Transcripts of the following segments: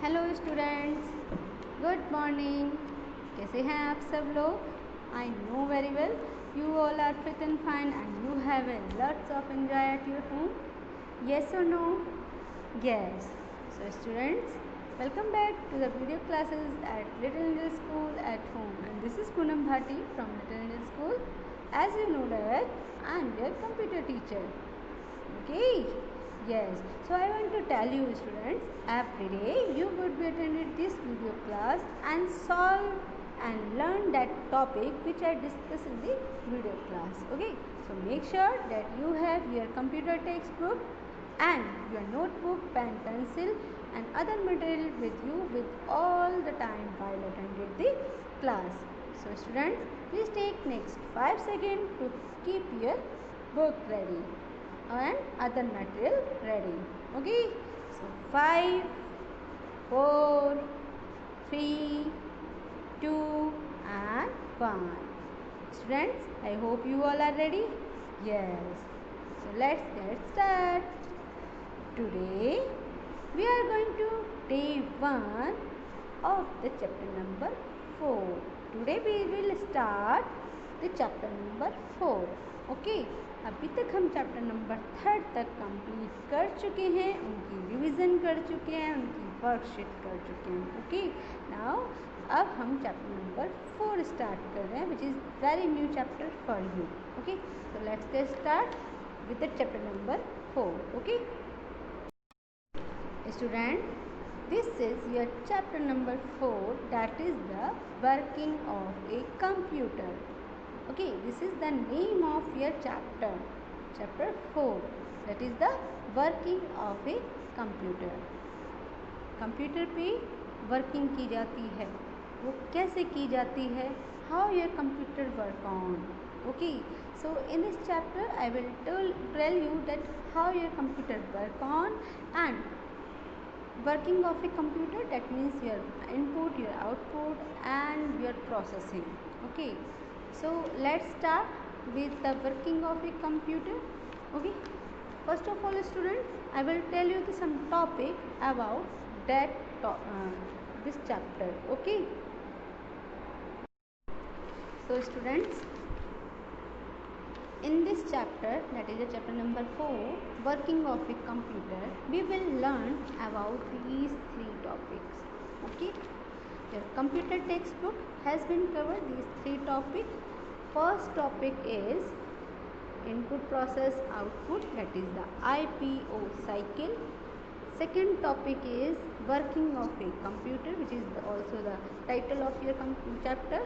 Hello students, good morning. कैसे हैं आप सब लोग? I know very well you all are fit and fine and you have a lots of enjoy at your home. Yes और no? Yes. So students, welcome back to the video classes at Little Angel School at home, and this is Poonam Bhati from Little Angel School. As you know that I am your computer teacher. Okay. Yes. So I want to tell you students, every day you would be attended this video class and solve and learn that topic which I discuss in the video class. Okay. So make sure that you have your computer textbook and your notebook, pen, pencil and other material with you with all the time while attending the class. So students, please take next 5 seconds to keep your book ready and other material ready. Okay. So 5, 4, 3, 2 and 1. Students, I hope you all are ready. Yes. So let's get started. Today we are going to day 1 of the chapter number 4. Today we will start the chapter number 4. Okay. अभी तक हम chapter number 3 तक complete कर चुके हैं, उनकी revision कर चुके हैं, उनकी वर्कशीट कर चुके हैं. ओके. नाउ अब हम चैप्टर नंबर 4 स्टार्ट कर रहे हैं, which is very new chapter for you. Okay. So let's get start with the chapter number 4. Okay student, this is your chapter number 4, that is the working of a computer. Okay, this is the name of your chapter 4, that is the working of a computer. Computer पे working की जाती है, वो कैसे की जाती है? How your computer work on. Okay. So in this chapter I will tell you that how your computer work on and working of a computer, that means your input, your output and your processing. Okay. So let's start with the working of a computer. Okay. First of all students, I will tell you some topic about that this chapter. Okay. So students, in this chapter, that is the chapter number 4, working of a computer, we will learn about these 3 topics. Okay. Your computer textbook has been covered these 3 topics. First topic is input, process, output, that is the IPO cycle. Second topic is working of a computer, which is also the title of your chapter.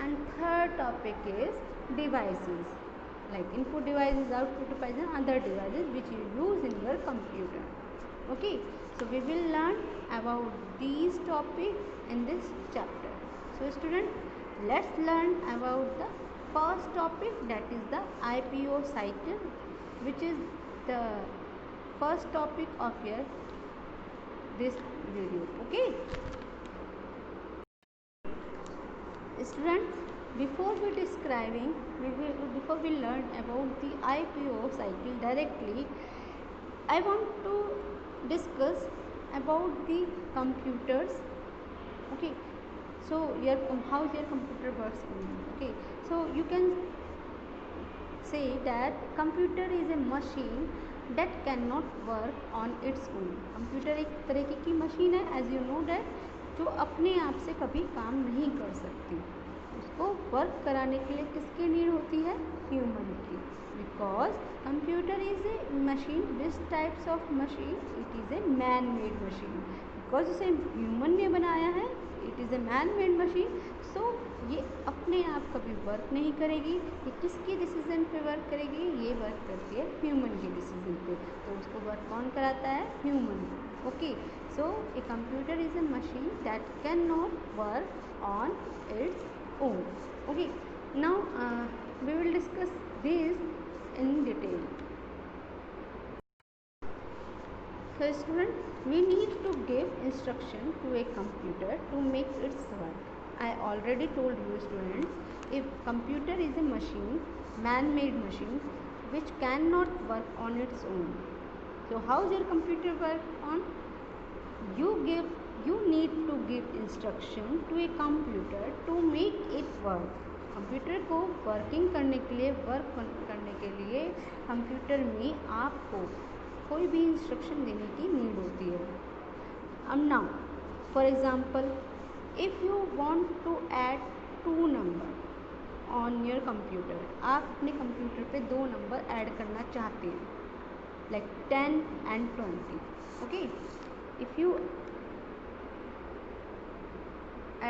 And third topic is devices, like input devices, output devices and other devices which you use in your computer. Okay. So we will learn about these topics in this chapter. So students, let's learn about the first topic, that is the IPO cycle, which is the first topic of your this video. Okay. Students, before we learn about the IPO cycle directly, I want to discuss about the computers. Okay. So how your computer works. Okay. So you can say that computer is a machine that cannot work on its own. Computer एक तरीके की machine है, as you know that, जो अपने आप से कभी काम नहीं कर सकती. उसको वर्क कराने के लिए किसकी नीड होती है? ह्यूमन की. Because computer is a machine, this types of machine, it is a man made machine. Because उसे ह्यूमन ने बनाया है, it is a man made machine. So ये अपने आप कभी वर्क नहीं करेगी. ये किसकी डिसीजन पे वर्क करेगी? ये वर्क करती है ह्यूमन के डिसीजन पे. तो उसको वर्क कौन कराता है? Human. Okay. So a computer is a machine that can not work on it's own. Okay. Now we will discuss this in detail. So students, we need to give instruction to a computer to make its work. I already told you students, if computer is a machine, man-made machine, which cannot work on its own. So how is your computer work on? You give you need to give instruction to a computer to make it work. Computer को working करने के लिए computer में आपको कोई भी instruction देने की नीड होती है. अब now for example, if you want to add 2 number on your computer, आप अपने कंप्यूटर पे 2 नंबर ऐड करना चाहते हैं, like 10 and 20. Okay, if you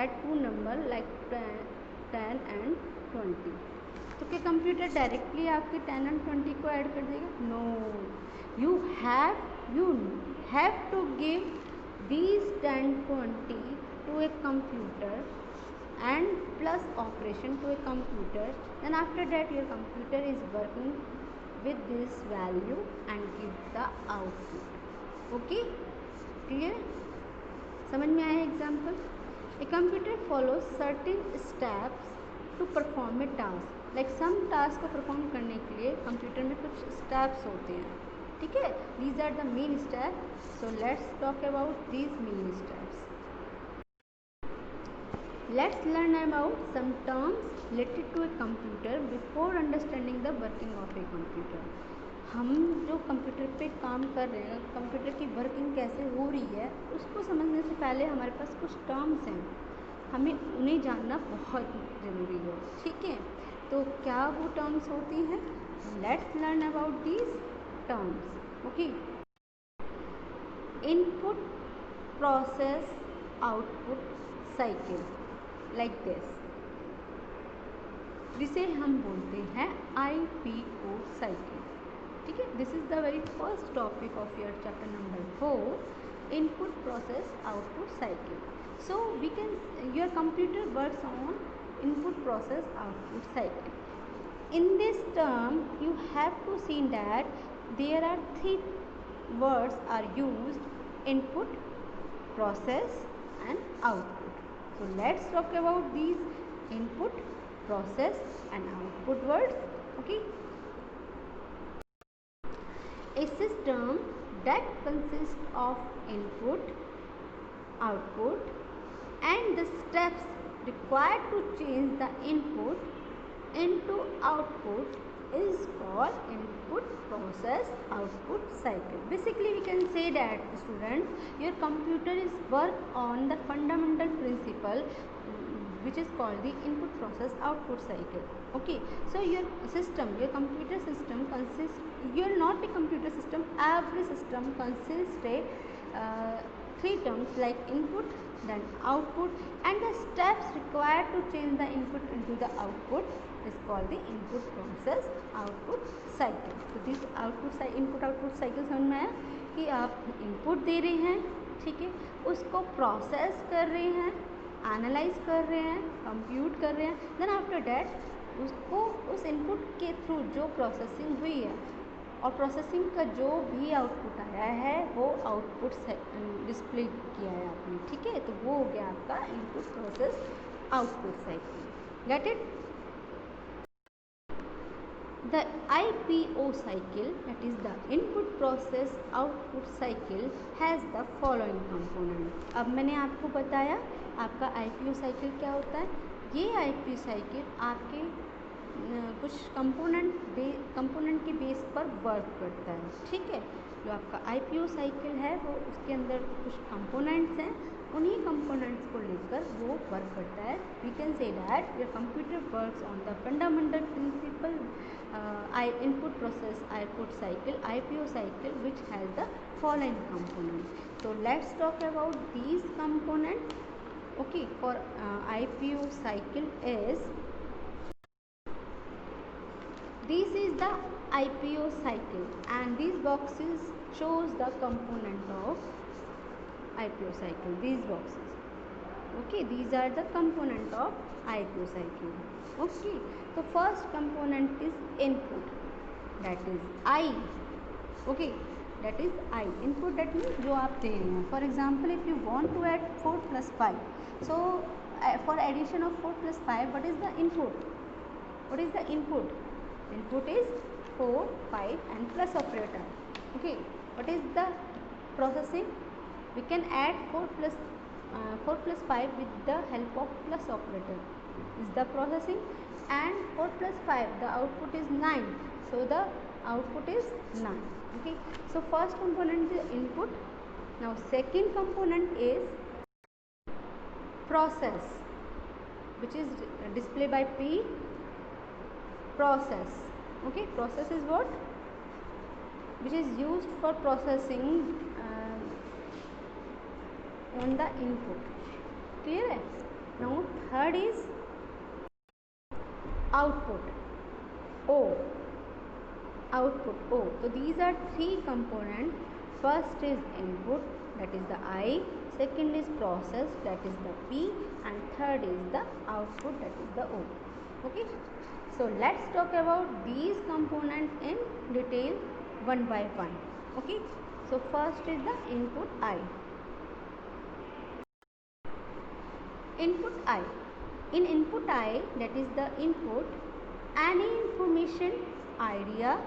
add 2 number like 10 and 20, तो क्या कंप्यूटर डायरेक्टली आपके 10 and 20 को ऐड कर देगा? No, you have to give these 10 20 to a computer and plus operation to a computer, then after that your computer is working with this value and give the output. Okay, clear? समझ में आया example? A computer follows certain steps to perform a task. Like some task को perform करने के लिए computer में कुछ steps होते हैं, ठीक है? These are the main steps. So let's talk about these main steps. Let's learn about some terms related to a computer before understanding the working of a computer. हम जो कंप्यूटर पे काम कर रहे हैं, कंप्यूटर की वर्किंग कैसे हो रही है, उसको समझने से पहले हमारे पास कुछ टर्म्स हैं, हमें उन्हें जानना बहुत ज़रूरी है, ठीक है? तो क्या वो टर्म्स होती हैं? Let's learn about these terms. Okay, input process output cycle, like this, जिसे हम बोलते हैं IPO साइकिल, ठीक है? This is the very first topic of your chapter number 4, input process output cycle. So we can, your computer works on input process output cycle. In this term you have to see that there are 3 words are used: input, process and output. So let's talk about these input, process and output words. Okay, a system that consists of input, output and the steps required to change the input into output is called input process output cycle. Basically we can say that, students, your computer is work on the fundamental principle which is called the input process output cycle. Okay, so your system, your computer system consists, you're not a computer system, every system consists a 3 terms like input, then output and the steps required to change the input into the output is called the input process output cycle. So this input output cycle समझ में आया कि आप input दे रहे हैं, ठीक है, उसको process कर रहे हैं, analyze कर रहे हैं, compute कर रहे हैं, then after that उसको उस input के through जो processing हुई है और प्रोसेसिंग का जो भी आउटपुट आया है वो आउटपुट डिस्प्ले किया है आपने, ठीक है? तो वो हो गया आपका input process output cycle. Get it? The IPO cycle, that is the input process output cycle, has the following component. अब मैंने आपको बताया आपका IPO साइकिल क्या होता है. ये IPO साइकिल आपके कुछ कंपोनेंट के बेस पर वर्क करता है, ठीक है? जो आपका IPO साइकिल है वो उसके अंदर कुछ कंपोनेंट्स हैं, उन्हीं कंपोनेंट्स को लेकर वो वर्क करता है. We can say that your computer works on the fundamental principle input process output cycle IPO cycle which has the following component. So let's talk about these components. Okay, for IPO cycle is, this is the IPO cycle and these boxes shows the component of IPO cycle. These boxes, okay, these are the component of IPO cycle. Okay, so first component is input, that is I. Okay, that is I. Input, that means जो आप दे रहे हैं. For example, if you want to add 4 plus 5, so for addition of 4 plus 5, what is the input? What is the input? Input is 4, 5 and plus operator. Okay, what is the processing? We can add 4 plus 4 plus 5 with the help of plus operator is the processing, and 4 plus 5 the output is 9, so the output is 9. Okay, so first component is input. Now second component is process, which is displayed by P, process. Okay, process is what? Which is used for processing on the input. Clear है? Now third is output, O. Output O. So these are three components. First is input, that is the I. Second is process, that is the P, and third is the output, that is the O. Okay, so let's talk about these components in detail one by one. Okay, so first is the input I. Input I. In input I, that is the input, any information, idea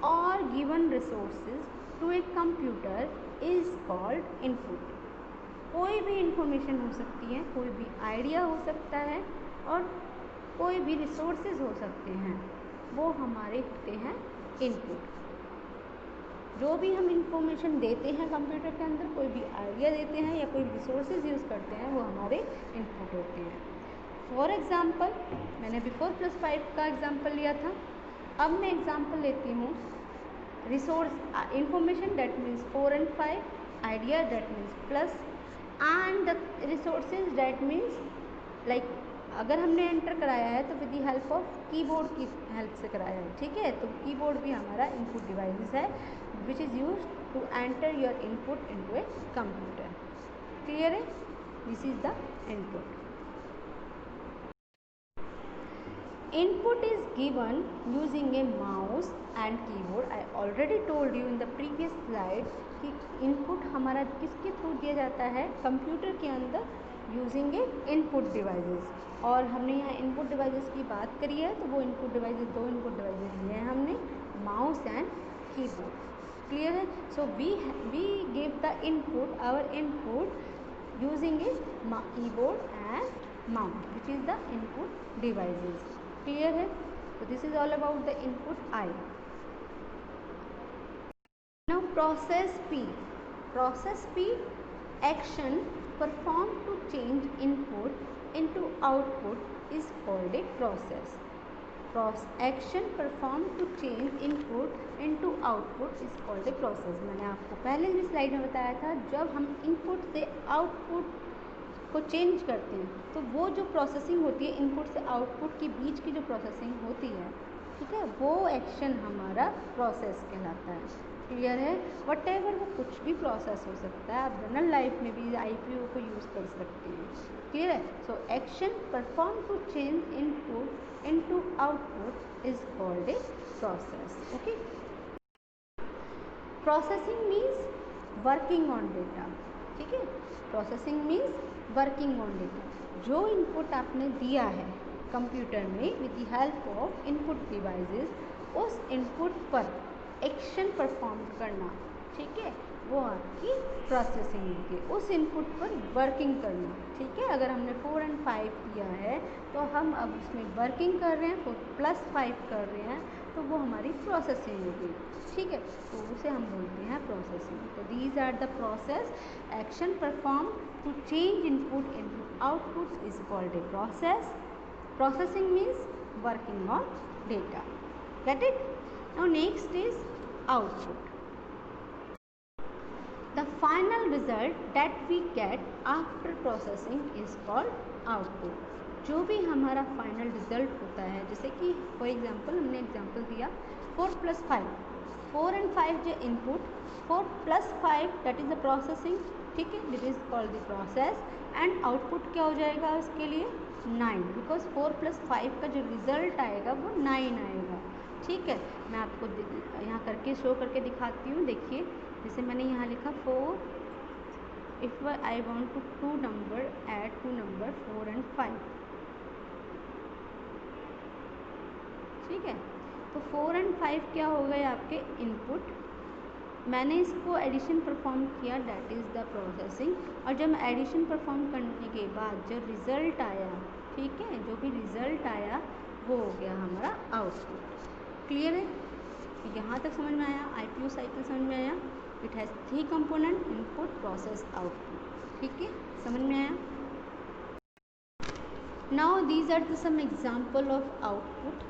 or given resources to a computer is called input. कोई भी information हो सकती है, कोई भी idea हो सकता है और कोई भी रिसोर्सेज हो सकते हैं, वो हमारे होते हैं इनपुट. जो भी हम इंफॉर्मेशन देते हैं कंप्यूटर के अंदर, कोई भी आइडिया देते हैं या कोई रिसोर्सेज यूज़ करते हैं, वो हमारे इनपुट होते हैं. फॉर एग्ज़ाम्पल, मैंने अभी 4 plus 5 का एग्ज़ाम्पल लिया था. अब मैं एग्ज़ाम्पल लेती हूँ resource information, that means 4 and 5, idea that means plus, and the resources that means like अगर हमने एंटर कराया है तो with the help of keyboard की हेल्प से कराया है. ठीक है, तो कीबोर्ड भी हमारा इनपुट डिवाइस है which is use to enter your input into a computer. Clear है? This is the input. Input is given using a mouse and keyboard. I already told you in the previous slide कि input हमारा किसके through दिया जाता है computer के अंदर using ए input devices. और हमने यहाँ इनपुट डिवाइसेस की बात करी है, तो वो इनपुट डिवाइसेस, दो इनपुट डिवाइसेस लिए हैं हमने, माउस एंड कीबोर्ड. क्लियर है? So we give the input, our input using a keyboard and mouse which is the input devices. Clear है? So this is all about the input I. Now process P. Process P, action performed to change input into output is called a process. Action performed to change input into output is called a process. मैंने आपको पहले भी slide में बताया था, जब हम input से आउटपुट को चेंज करते हैं तो वो जो प्रोसेसिंग होती है इनपुट से आउटपुट के बीच की जो प्रोसेसिंग होती है, ठीक है, वो एक्शन हमारा प्रोसेस कहलाता है. क्लियर है? वट एवर, वो कुछ भी प्रोसेस हो सकता है. आप जनरल लाइफ में भी IPO को यूज़ कर सकते हैं. क्लियर है? So action perform to change input into output is called a process. Okay, processing means working on data. ठीक है, processing means working on data. जो इनपुट आपने दिया है कंप्यूटर में with the help of input devices, उस input पर action perform करना, ठीक है, वो आपकी प्रोसेसिंग होती है. उस इनपुट पर वर्किंग करना. ठीक है, अगर हमने 4 and 5 दिया है तो हम अब उसमें वर्किंग कर रहे हैं, 4 plus 5 कर रहे हैं, तो वो हमारी प्रोसेसिंग होगी. ठीक है, तो उसे हम बोलते हैं प्रोसेसिंग. तो these are the process. Action perform to change input into output is called a process. Processing means working on data. Get it? Now next is output. The final result that we get after processing is called output. जो भी हमारा final result होता है, जैसे कि for example हमने example दिया 4 plus 5, 4 and 5 जो input, 4 plus 5 that is the processing. ठीक है, this is called the process. And output क्या हो जाएगा उसके लिए? 9, बिकॉज 4 plus 5 का जो रिजल्ट आएगा वो 9 आएगा. ठीक है, मैं आपको यहाँ करके शो करके दिखाती हूँ. देखिए, जैसे मैंने यहाँ लिखा 4, if I want to 2 number add 2 number 4 and 5. ठीक है, तो 4 and 5 क्या हो गए आपके इनपुट, मैंने इसको एडिशन परफॉर्म किया, दैट इज़ द प्रोसेसिंग। और जब एडिशन परफॉर्म करने के बाद जो रिज़ल्ट आया, ठीक है, जो भी रिज़ल्ट आया वो हो गया हमारा आउटपुट। क्लियर है? यहाँ तक समझ में आया? IPO साइकिल समझ में आया? It has 3 component, input, process, output. ठीक है, समझ में आया? Now these are the some example of output.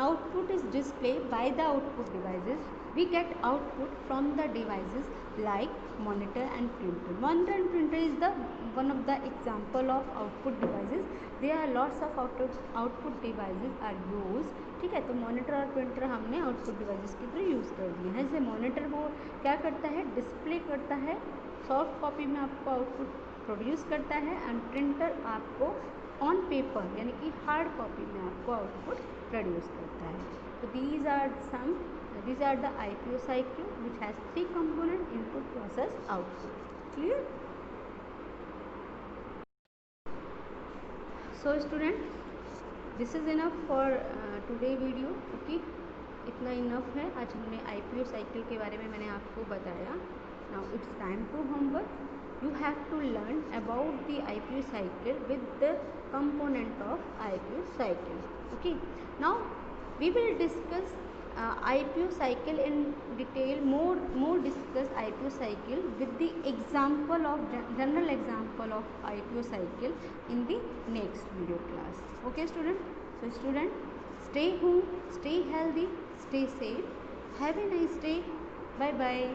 Output is displayed by the output devices. We get output from the devices like monitor and printer. Monitor and printer is the one of the example of output devices. There are lots of output devices are used. ठीक है, तो monitor और printer हमने output devices की तरह use कर दिए हैं। जैसे मॉनिटर वो क्या करता है, डिस्प्ले करता है, सॉफ्ट कॉपी में आपको आउटपुट प्रोड्यूस करता है, एंड प्रिंटर आपको ऑन पेपर यानी कि हार्ड कॉपी में आपको आउटपुट प्रोड्यूस करता है। तो these are the IPO cycle which has 3 component, input, process, output. Clear? So student, this is enough for today video. Okay, इतना इनफ है। आज हमने IPO साइकिल के बारे में मैंने आपको बताया। Now it's time to homework. You have to learn about the IPO cycle with the component of IPO cycle. Okay, now we will discuss IPO cycle in detail, more discuss IPO cycle with the example of general example of IPO cycle in the next video class. Okay student, so student, stay home, stay healthy, stay safe, have a nice day, bye bye.